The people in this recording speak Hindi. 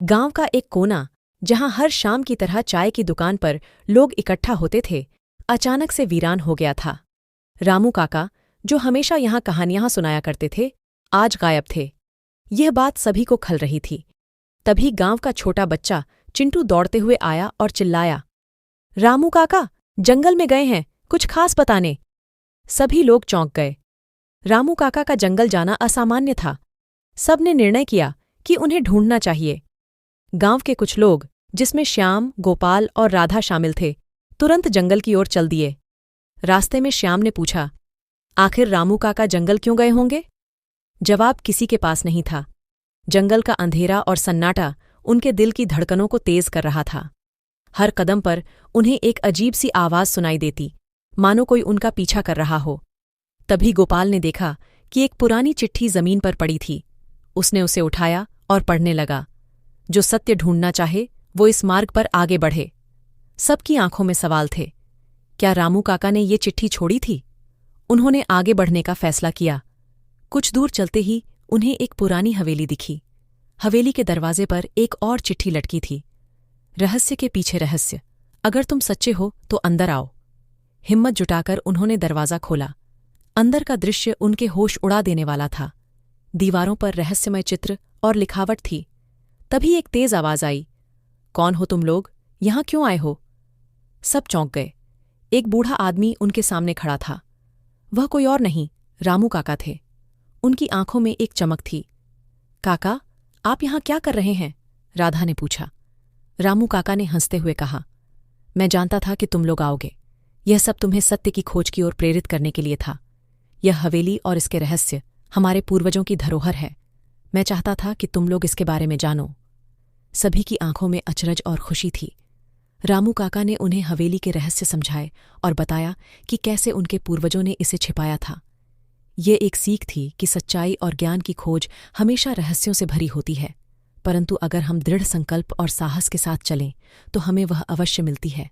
गांव का एक कोना, जहां हर शाम की तरह चाय की दुकान पर लोग इकट्ठा होते थे, अचानक से वीरान हो गया था। रामू काका, जो हमेशा यहां कहानियां सुनाया करते थे, आज गायब थे। यह बात सभी को खल रही थी। तभी गांव का छोटा बच्चा चिंटू दौड़ते हुए आया और चिल्लाया, रामू काका जंगल में गए हैं, कुछ खास बताने। सभी लोग चौंक गए। रामू काका का जंगल जाना असामान्य था। सबने निर्णय किया कि उन्हें ढूंढना चाहिए। गांव के कुछ लोग, जिसमें श्याम, गोपाल और राधा शामिल थे, तुरंत जंगल की ओर चल दिए। रास्ते में श्याम ने पूछा, आखिर रामू काका जंगल क्यों गए होंगे? जवाब किसी के पास नहीं था। जंगल का अंधेरा और सन्नाटा उनके दिल की धड़कनों को तेज कर रहा था। हर कदम पर उन्हें एक अजीब सी आवाज सुनाई देती, मानो कोई उनका पीछा कर रहा हो। तभी गोपाल ने देखा कि एक पुरानी चिट्ठी जमीन पर पड़ी थी। उसने उसे उठाया और पढ़ने लगा, जो सत्य ढूंढना चाहे वो इस मार्ग पर आगे बढ़े। सबकी आंखों में सवाल थे, क्या रामू काका ने ये चिट्ठी छोड़ी थी? उन्होंने आगे बढ़ने का फैसला किया। कुछ दूर चलते ही उन्हें एक पुरानी हवेली दिखी। हवेली के दरवाजे पर एक और चिट्ठी लटकी थी, रहस्य के पीछे रहस्य, अगर तुम सच्चे हो तो अंदर आओ। हिम्मत जुटाकर उन्होंने दरवाजा खोला। अंदर का दृश्य उनके होश उड़ा देने वाला था। दीवारों पर रहस्यमय चित्र और लिखावट थी। तभी एक तेज आवाज आई, कौन हो तुम लोग, यहां क्यों आए हो? सब चौंक गए। एक बूढ़ा आदमी उनके सामने खड़ा था। वह कोई और नहीं, रामू काका थे। उनकी आंखों में एक चमक थी। काका, आप यहां क्या कर रहे हैं? राधा ने पूछा। रामू काका ने हंसते हुए कहा, मैं जानता था कि तुम लोग आओगे। यह सब तुम्हें सत्य की खोज की ओर प्रेरित करने के लिए था। यह हवेली और इसके रहस्य हमारे पूर्वजों की धरोहर है। मैं चाहता था कि तुम लोग इसके बारे में जानो। सभी की आंखों में अचरज और खुशी थी। रामू काका ने उन्हें हवेली के रहस्य समझाए और बताया कि कैसे उनके पूर्वजों ने इसे छिपाया था। ये एक सीख थी कि सच्चाई और ज्ञान की खोज हमेशा रहस्यों से भरी होती है, परंतु अगर हम दृढ़ संकल्प और साहस के साथ चलें तो हमें वह अवश्य मिलती है।